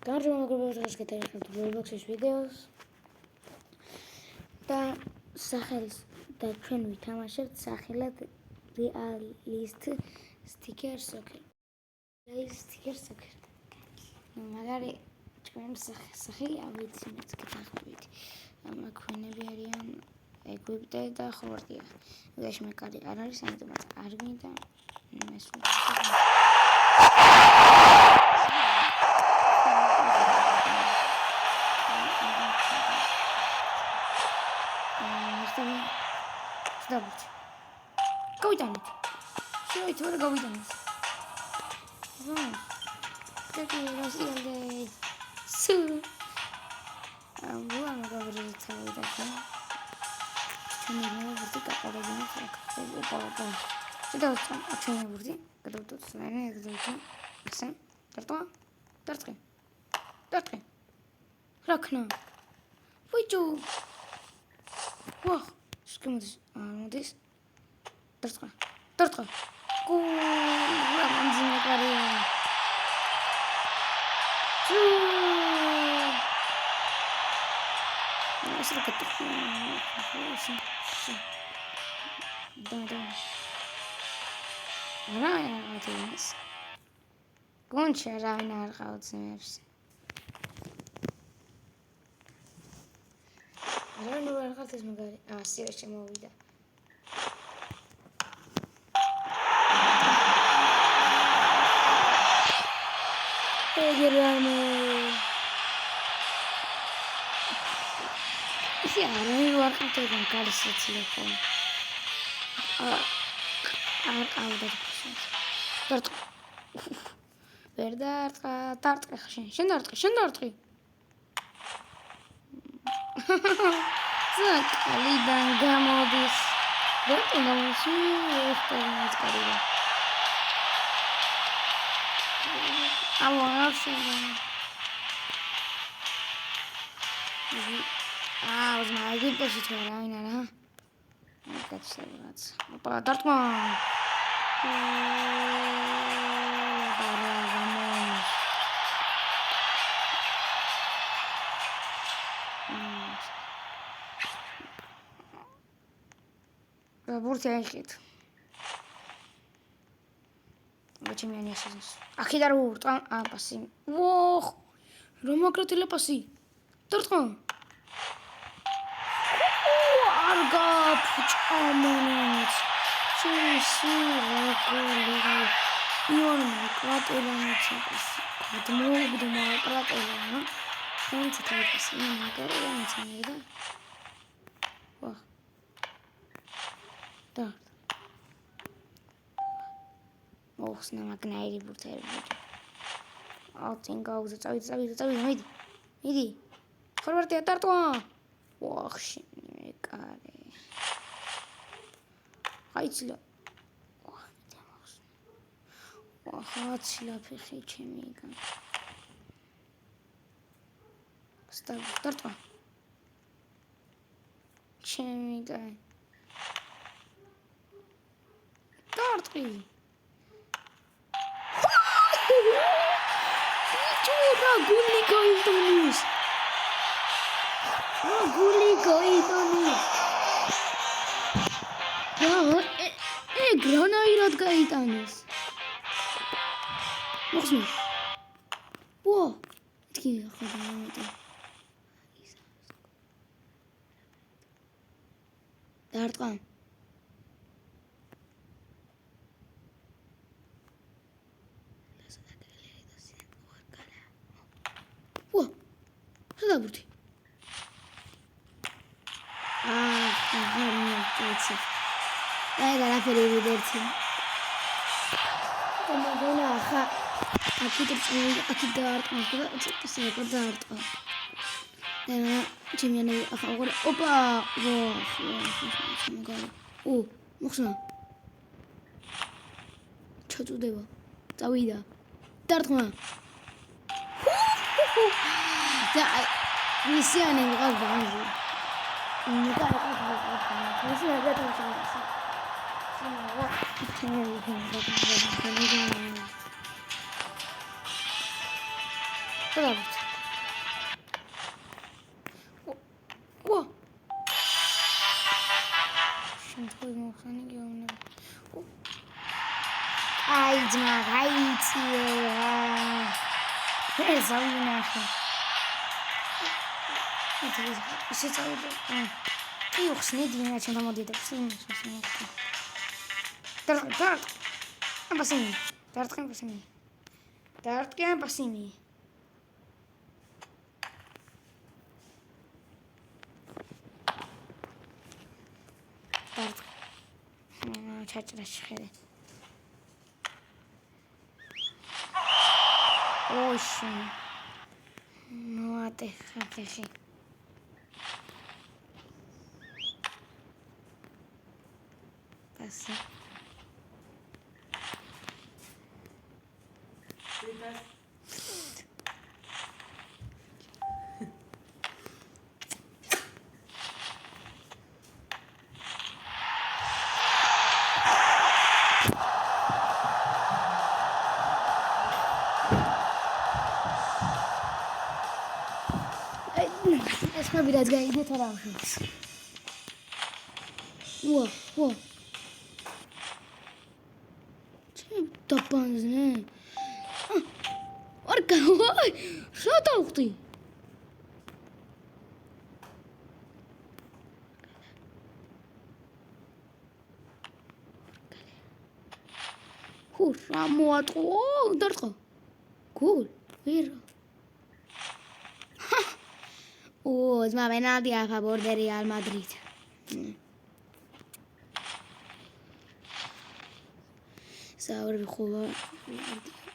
გამარჯობა მეგობრებო, დღეს გეტყვით Roblox-ის ვიდეოს და სახელს და ჩვენ ვითამაშებთ სახელად Realist Sticker Soccer. მაგარი ჩვენ სახელი ავიცინეთ გეთახმებით. მაქვენები არიან ეგვიპტე და ხორვატია. ვიდეოში მე კარი არ არის, ამიტომ არ გვინდა მესვლა. Добрый. Кауитанит. Что это вы кауитанит? Как я рассказывал. Су. Була на говорить целый такой. Что не вроде как подобное так. Опа. Что там? А что не вроде? Когда тут смотри, когда тут. Сын. Тартри. Ракна. Выйду. Вах. Что мы здесь? Здесь. Тартра. Ламанзина кария. Срока Да. Райна атинес. Гонча райна аргаудземებს. Райна аргаудзეს მაგარი. სიას შემოვიდა. Ეგრამო. ისე არა ვარყავდა კარისაცილო ხო. არ ყავდა ფშენს. დარტყი შენ დარტყი. ზაკალიდან გამოდის. დარტყი ეს კარია. Возьму пошить райна, да? Как все браться. Опа, Дартман. Буртяхит. Зачем я не сажусь? Ахидарурт, паси. Ох, ромократила паси. Дартман. Арга пучамонец. Чуси-ракулей. Ион макрателанец. Адмогда макрателана. Ханцы тайпас. Ион макрателанец, да? Ох. Да. Ох, снамагнайри буртер. Алтинга завид. Иди. Хорватия тартуа. Ох, шикарно. Хайцля. Ох, хайцля пехичемига. Став тартва. Чемига. Тартри. Ничего, гули гоитонис. Гранайрат გაიტანეს. მოხსნი. ვა, თქი ახლა დამეტე. დარტყა. ვა, სადაბურთი. Dai la per vederci. Come buona ha. Aquí dart, che si può dart. Ci viene a favore. Opa! Wow. მოხსნა. ჩაწუდება. წავიდა. დარტყმა. და მისიანი ვიყავ ბანზი. დავით. ო. შემთხვევით მოხსენი გეუბნება. აი ძმა, გაიციე. ეს აუნახე. ისე წავიდე. კი ხსნიდი მე ჩემ მომდიდებს იმას. დარტყენ ბასინი. დარტყენ ბასინი. დარტყენ ბასინი. დარტყენ. ჩაჭრაში ხედე. ოშ. მოატე ხახი. ასე. ეს ხმებიდაც გაიგეთ რა ვშვის. ვა. დაბანზე. ორკა, ვაი, რა დავხდი? რა მოატყო? დარტყო. გულ, ვირო. ძმა პენალტი a favor de Real Madrid. საუბრები ხოლმე.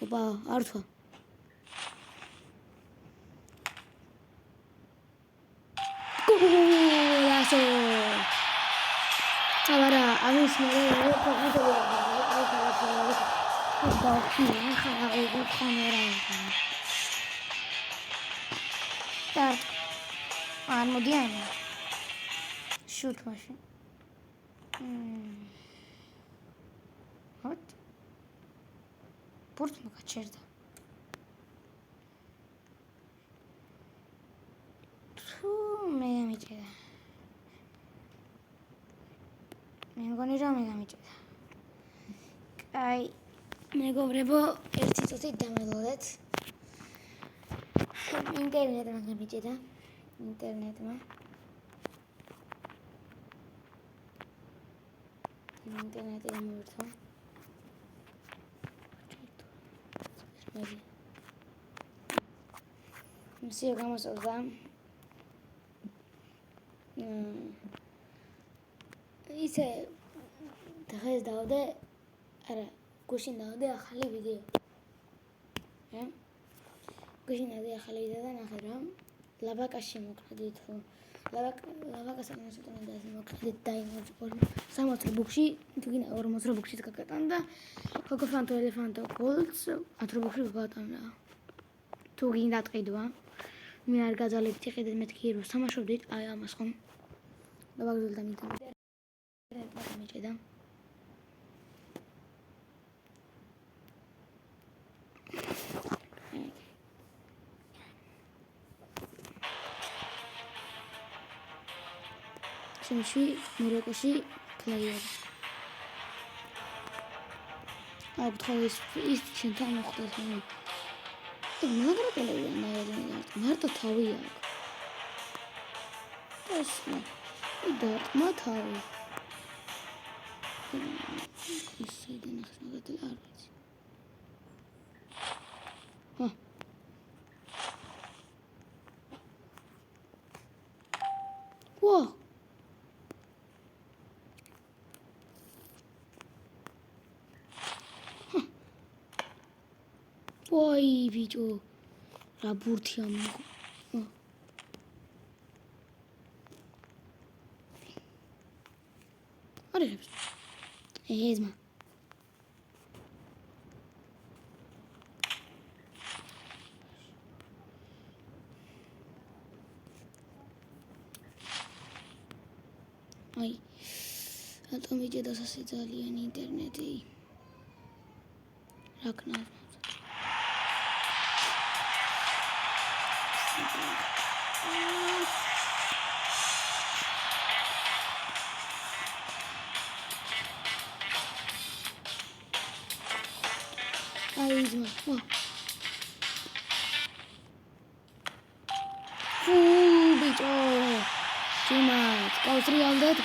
ოპა, ართვა. გულასო. წავარა, ამის მე არ მოდიან. შუთ მაშინ. what? პორტმა გაჩერდა. თუ მე გამიჭედა. მე მგონი რომ მე გამიჭედა. აი მეგობრებო, ერთი წუთით დამელოდეთ. ინტერნეტმა გამიჭედა. ინტერნეტმა გამოვირთვა. მსიო გამოსწორდა. ისე დღეს დავდე, არა, გუშინ დავდე ახალი ვიდეო. გუშინ დავდე ახალი ვიდეო და ნახე რომ ლაბაკაში მოკრედით, ლაბაკას ამასუტანი და მოკრედით დაიმოწ 60 რუბლში, თუგინა 40 რუბლშიც გაკატანდა. ქოკოფანტო ელეფანტო გოლდს 10 რუბლში გაკატანდა. თუ გინდათ ყიდვა, მე არ გაძალებთ იყიდეთ მეთქი რომ სამაშობდით, აი ამას ხომ. დავაგზავნე ინტერნეტმა მიჭედა. შემში მოროკოში პლეიერი. აი თქვენ ის ჩვენთან მოხდეს მე. მაგრამ პლეიერი მარტო თავი აქვს. ეს და თავი. ისე დანახს მაგათი არ ვიცი. ვა ვაი ბიჭო რა ბურთია მოგო არებს ეზმა აი რატომ მიჭედას ასე ძალიან ინტერნეტი რა ქნა აი ძმა. ბიჭო. ძმად, გავსრიალდეთ.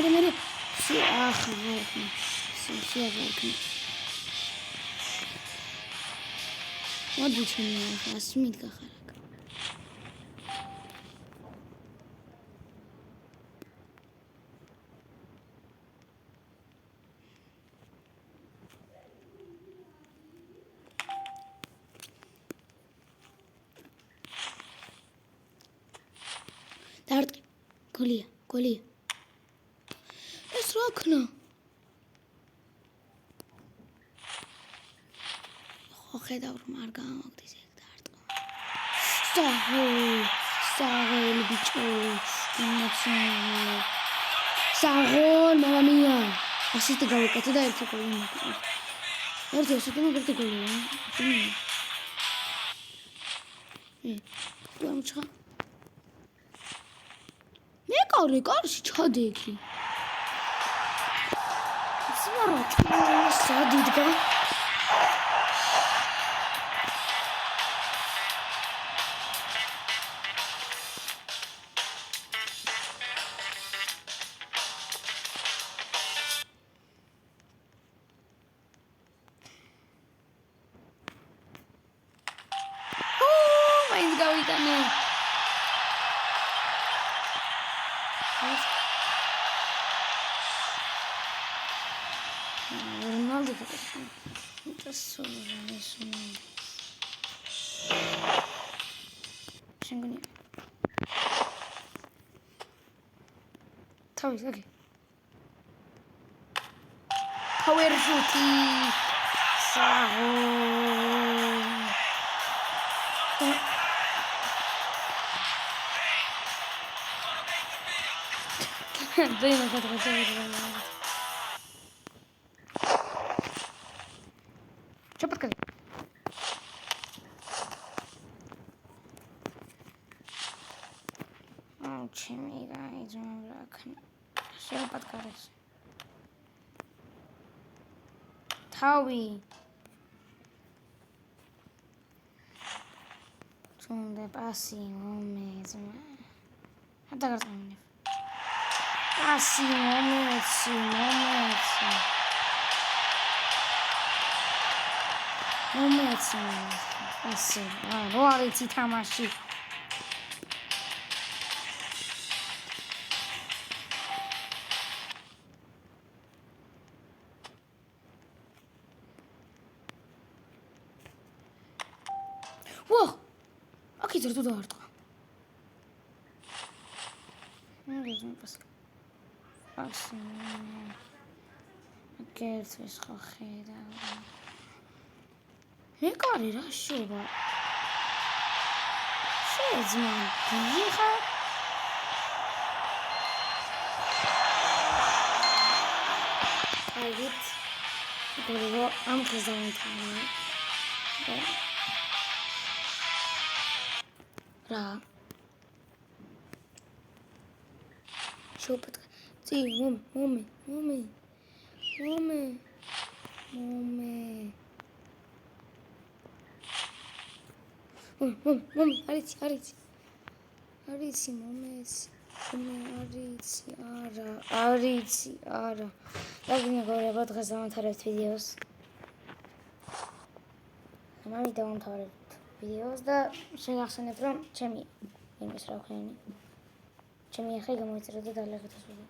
და მე შეახლა. მოდი ჩემი ახლა მით გახარაკ. დარტყი. გოლია. ეს რა ქნა? ხო ხედავ რომ არ გამოგდის ეგ დარტყმა. საღოლ ბიჭო. საღოლ მამა მია. ასეთი გავიკეთე და ერთი გოლი მოკლა. ერთი გოლია. გამჩა. კარში ჩადექი. სვარა სადიდგა. მაინც გავიტანე. Ronaldo das შენგონია თავის აკი power shoot-ი საღო დენა გადაგა Чёпотка. Чеми идем враг. Все подкарись. Тауи. Тунде паси момент. Это как там? Паси момент. ასე რო არიცი თამაში ვა აქ იძრდო დაარტყა მოგეძმა ასე კერცის ხო ხედა მე კარი რა შობა შეძმა დიხა აიგეთ გორგო ამ ხეზანთან რა შობა წი მომე არიცი მომეცი არიცი არა დაგინე გორებო დღეს დავამთავრებთ ვიდეოს მამი დავამთავრებთ ვიდეოს და შეგახსენებთ რომ ჩემი იმის რა ქვია ჩემი ახალი გამოიწერა და დალაგეთ ეს ვიდეო